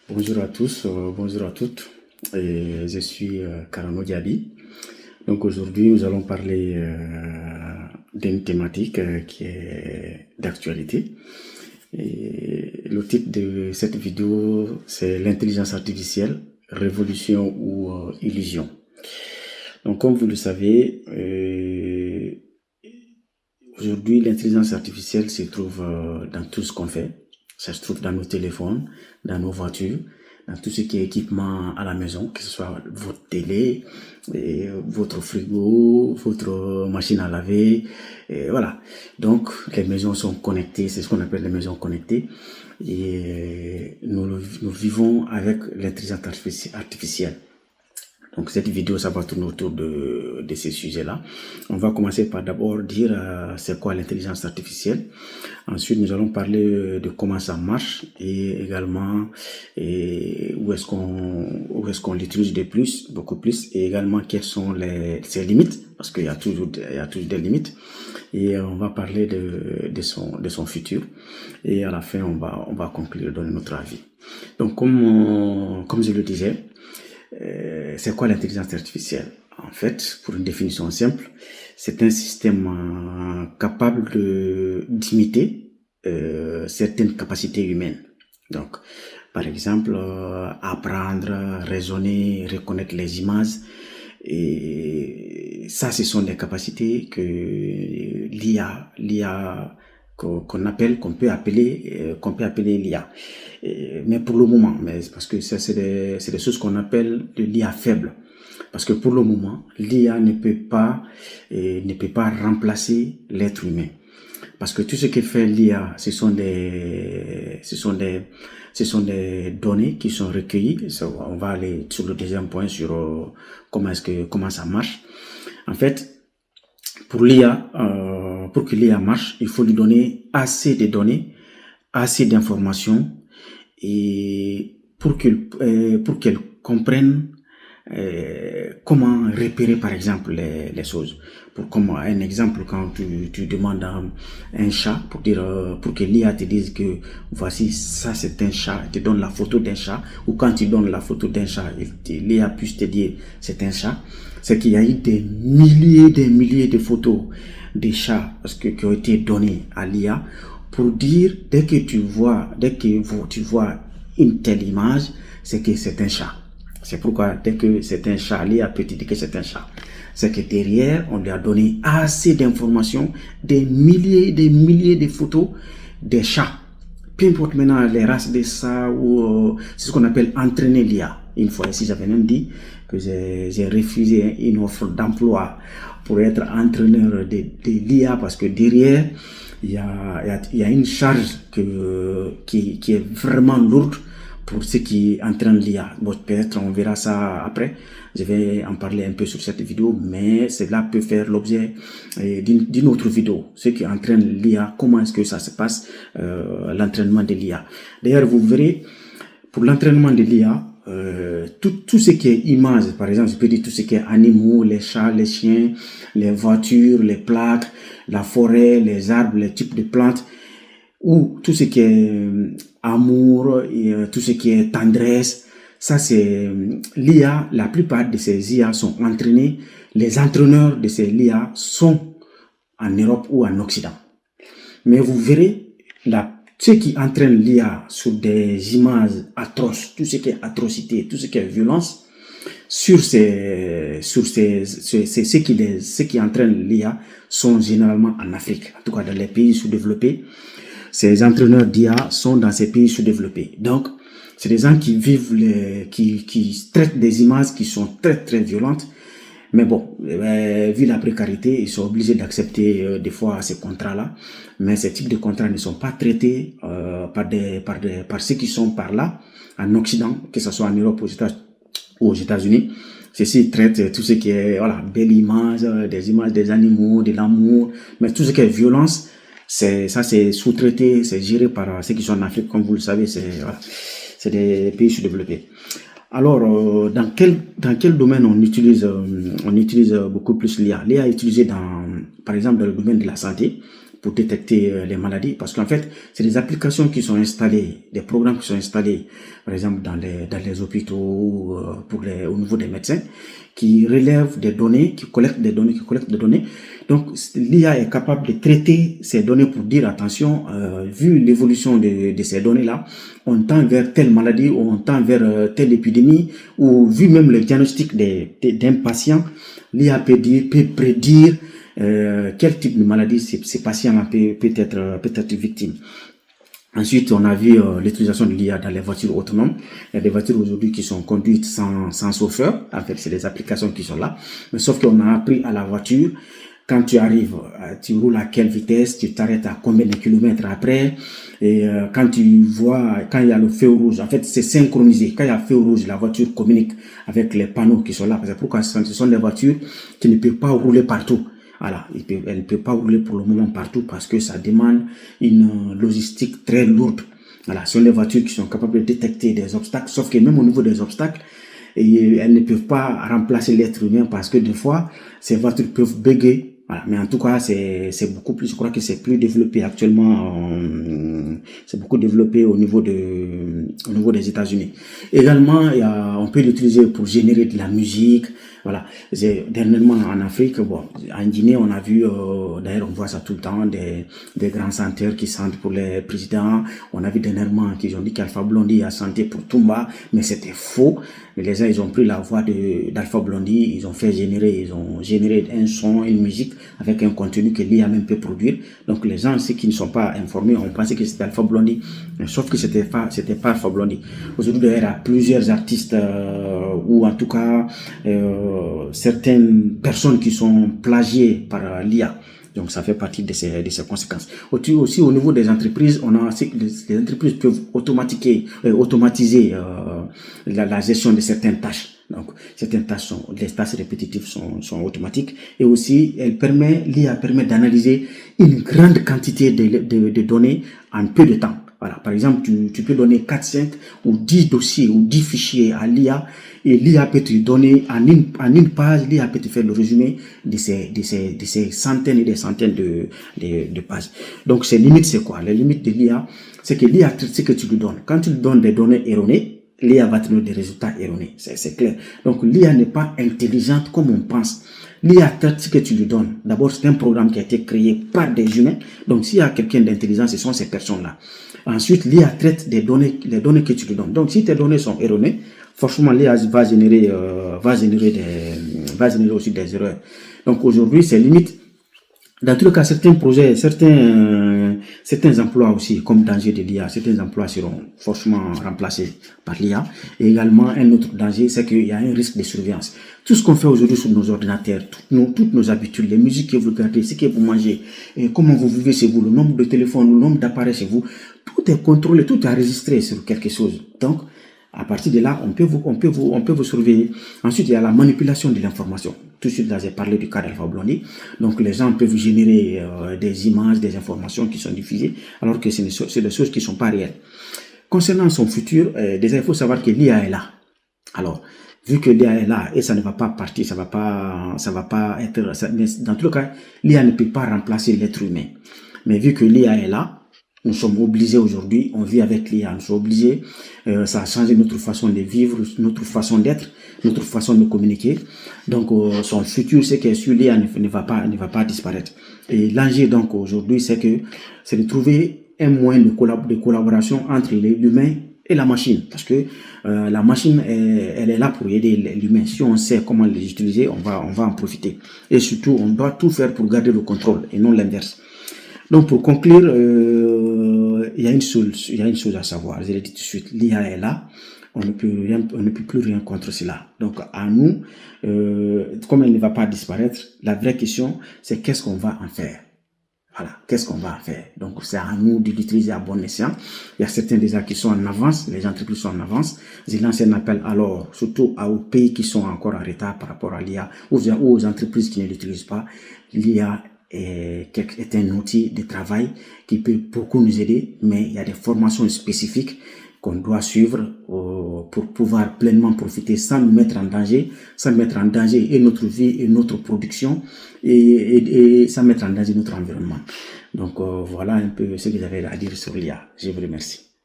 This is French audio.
Bonjour à tous, bonjour à toutes. Je suis Karano Diaby. Donc aujourd'hui, nous allons parler d'une thématique qui est d'actualité. Et le titre de cette vidéo, c'est l'intelligence artificielle, révolution ou illusion. Donc comme vous le savez, aujourd'hui, l'intelligence artificielle se trouve dans tout ce qu'on fait. Ça se trouve dans nos téléphones, dans nos voitures, dans tout ce qui est équipement à la maison, que ce soit votre télé, votre frigo, votre machine à laver, et voilà. Donc, les maisons sont connectées, c'est ce qu'on appelle les maisons connectées. Et nous vivons avec l'intelligence artificielle. Donc cette vidéo, ça va tourner autour de ces sujets-là. On va commencer par d'abord dire c'est quoi l'intelligence artificielle. Ensuite, nous allons parler de comment ça marche et également où est-ce qu'on l'utilise beaucoup plus, et également quelles sont ses limites, parce qu'il y a toujours des limites. Et on va parler de son futur. Et à la fin, on va conclure, donner notre avis. Donc comme je le disais, c'est quoi l'intelligence artificielle? En fait, pour une définition simple, c'est un système capable d'imiter certaines capacités humaines. Donc, par exemple, apprendre, raisonner, reconnaître les images. Et ça, ce sont des capacités que l'IA qu'on peut appeler l'IA. Mais pour le moment, parce que ça c'est des choses qu'on appelle de l'IA faible. Parce que pour le moment, l'IA ne peut pas remplacer l'être humain. Parce que tout ce que fait l'IA, ce sont des données qui sont recueillies. On va aller sur le deuxième point sur comment ça marche. En fait, pour l'IA, pour que l'IA marche, il faut lui donner assez de données, assez d'informations, et pour qu'elle comprenne comment repérer par exemple les choses. Comme un exemple, quand tu demandes à un chat pour que l'IA te dise que voici, ça c'est un chat, il te donne la photo d'un chat, ou quand tu donnes la photo d'un chat, l'IA puisse te dire c'est un chat, c'est qu'il y a eu des milliers de photos des chats qui ont été données à l'IA pour dire dès que tu vois une telle image, c'est que c'est un chat. C'est pourquoi dès que c'est un chat, l'IA peut te dire que c'est un chat. C'est que derrière, on lui a donné assez d'informations, des milliers de photos des chats. Peu importe maintenant les races des chats ou c'est ce qu'on appelle entraîner l'IA. Une fois ici, j'avais même dit que j'ai refusé une offre d'emploi pour être entraîneur de l'IA parce que derrière, il y a une charge qui est vraiment lourde pour ceux qui entraînent l'IA. Bon, peut-être on verra ça après. Je vais en parler un peu sur cette vidéo, mais cela peut faire l'objet d'une autre vidéo. Ceux qui entraînent l'IA, comment est-ce que ça se passe, l'entraînement de l'IA. D'ailleurs, vous verrez, pour l'entraînement de l'IA, tout ce qui est image, par exemple, je peux dire tout ce qui est animaux, les chats, les chiens, les voitures, les plaques, la forêt, les arbres, les types de plantes, ou tout ce qui est amour, et tout ce qui est tendresse, ça c'est l'IA. La plupart de ces IA sont entraînés. Les entraîneurs de ces IA sont en Europe ou en Occident. Mais vous verrez, ceux qui entraînent l'IA sur des images atroces, tout ce qui est atrocité, tout ce qui est violence, ceux qui entraînent l'IA sont généralement en Afrique, en tout cas dans les pays sous-développés. Ces entraîneurs d'IA sont dans ces pays sous-développés. Donc, c'est des gens qui vivent qui traitent des images qui sont très très violentes. Mais bon, vu la précarité, ils sont obligés d'accepter des fois ces contrats-là. Mais ces types de contrats ne sont pas traités par ceux qui sont par là, en Occident, que ce soit en Europe ou aux États-Unis. Ceux-ci traitent tout ce qui est belle image, des images des animaux, de l'amour, mais tout ce qui est violence, c'est sous-traité, c'est géré par ceux qui sont en Afrique, comme vous le savez, c'est des pays sous-développés. Alors, dans quel domaine on utilise beaucoup plus l'IA? L'IA est utilisée par exemple, dans le domaine de la santé, pour détecter les maladies, parce qu'en fait, c'est des applications qui sont installées, des programmes qui sont installés, par exemple dans les hôpitaux, au niveau des médecins, qui relèvent des données, qui collectent des données. Donc, l'IA est capable de traiter ces données pour dire attention, vu l'évolution de ces données-là, on tend vers telle maladie ou on tend vers telle épidémie, ou vu même le diagnostic d'un patient, l'IA peut prédire quel type de maladie ces patients-là peut être victime. Ensuite, on a vu l'utilisation de l'IA dans les voitures autonomes. Il y a des voitures aujourd'hui qui sont conduites sans chauffeur. En fait, c'est des applications qui sont là. Mais sauf qu'on a appris à la voiture, quand tu arrives, tu roules à quelle vitesse, tu t'arrêtes à combien de kilomètres après. Et quand tu vois, quand il y a le feu rouge, en fait, c'est synchronisé. Quand il y a le feu rouge, la voiture communique avec les panneaux qui sont là. C'est pourquoi ce sont des voitures qui ne peuvent pas rouler partout. Voilà, elle ne peut pas rouler pour le moment partout parce que ça demande une logistique très lourde. Voilà, ce sont des voitures qui sont capables de détecter des obstacles, sauf que même au niveau des obstacles, elles ne peuvent pas remplacer l'être humain parce que des fois, ces voitures peuvent bugger. Voilà, mais en tout cas, c'est beaucoup plus, je crois que c'est plus développé actuellement, c'est beaucoup développé au niveau des États-Unis. Également, on peut l'utiliser pour générer de la musique. Voilà, dernièrement en Afrique, en Guinée, on a vu, d'ailleurs on voit ça tout le temps, des grands chanteurs qui chantent pour les présidents. On a vu dernièrement qu'ils ont dit qu'Alpha Blondy a chanté pour Toumba, mais c'était faux. Mais les gens, ils ont pris la voix d'Alpha Blondy, ils ont généré un son, une musique avec un contenu que l'IA même peut produire. Donc les gens, ceux qui ne sont pas informés, ont pensé que c'était Alpha Blondy, sauf que c'était pas Alpha Blondy. Aujourd'hui, d'ailleurs, il y a plusieurs artistes, ou en tout cas, certaines personnes qui sont plagiées par l'IA. Donc, ça fait partie de ces conséquences. Aussi, au niveau des entreprises, les entreprises peuvent automatiser la gestion de certaines tâches. Donc, certaines tâches les tâches répétitives sont automatiques. Et aussi, l'IA permet d'analyser une grande quantité de données en peu de temps. Voilà. Par exemple, tu peux donner 4, 5 ou 10 dossiers ou 10 fichiers à l'IA et l'IA peut te donner en une page, l'IA peut te faire le résumé de ces centaines et des centaines de pages. Donc, ces limites, c'est quoi? Les limites de l'IA, c'est que l'IA traite ce que tu lui donnes. Quand tu lui donnes des données erronées, l'IA va te donner des résultats erronés. C'est clair. Donc, l'IA n'est pas intelligente comme on pense. L'IA traite ce que tu lui donnes. D'abord, c'est un programme qui a été créé par des humains. Donc, s'il y a quelqu'un d'intelligent, ce sont ces personnes-là. Ensuite, l'IA traite les données que tu lui donnes. Donc, si tes données sont erronées, forcément, l'IA va générer aussi des erreurs. Donc, aujourd'hui, c'est limite. Dans tous les cas, certains projets, certains emplois aussi, comme danger de l'IA, certains emplois seront forcément remplacés par l'IA. Et également, un autre danger, c'est qu'il y a un risque de surveillance. Tout ce qu'on fait aujourd'hui sur nos ordinateurs, toutes nos habitudes, les musiques que vous regardez, ce que vous mangez, et comment vous vivez chez vous, le nombre de téléphones, le nombre d'appareils chez vous, tout est contrôlé, tout est enregistré sur quelque chose. Donc, à partir de là, on peut vous surveiller. Ensuite, il y a la manipulation de l'information. Tout de suite, là, j'ai parlé du cas d'Alpha Blondy. Donc, les gens peuvent générer des images, des informations qui sont diffusées, alors que c'est des choses qui ne sont pas réelles. Concernant son futur, déjà, il faut savoir que l'IA est là. Alors, vu que l'IA est là et ça ne va pas partir, ça va pas être, mais dans tout le cas, l'IA ne peut pas remplacer l'être humain. Mais vu que l'IA est là, nous sommes obligés aujourd'hui, on vit avec l'IA, nous sommes obligés, ça a changé notre façon de vivre, notre façon d'être, notre façon de communiquer. Donc, son futur, c'est que sur l'IA ne va pas disparaître. Et l'enjeu, donc, aujourd'hui, c'est de trouver un moyen de collaboration entre l'humain et la machine. Parce que la machine, elle est là pour aider l'humain. Si on sait comment les utiliser, on va en profiter. Et surtout, on doit tout faire pour garder le contrôle et non l'inverse. Donc, pour conclure, il y a une chose à savoir. Je l'ai dit tout de suite, l'IA est là. On ne peut plus rien contre cela. Donc, à nous, comme elle ne va pas disparaître, la vraie question, c'est qu'est-ce qu'on va en faire? Voilà, qu'est-ce qu'on va en faire? Donc, c'est à nous de l'utiliser à bon escient. Il y a certains déjà qui sont en avance, les entreprises sont en avance. Je lance un appel alors, surtout aux pays qui sont encore en retard par rapport à l'IA, ou aux entreprises qui ne l'utilisent pas. L'IA est un outil de travail qui peut beaucoup nous aider, mais il y a des formations spécifiques qu'on doit suivre pour pouvoir pleinement profiter sans nous mettre en danger, et notre vie et notre production et sans mettre en danger notre environnement. Donc voilà un peu ce que j'avais à dire sur l'IA. Je vous remercie.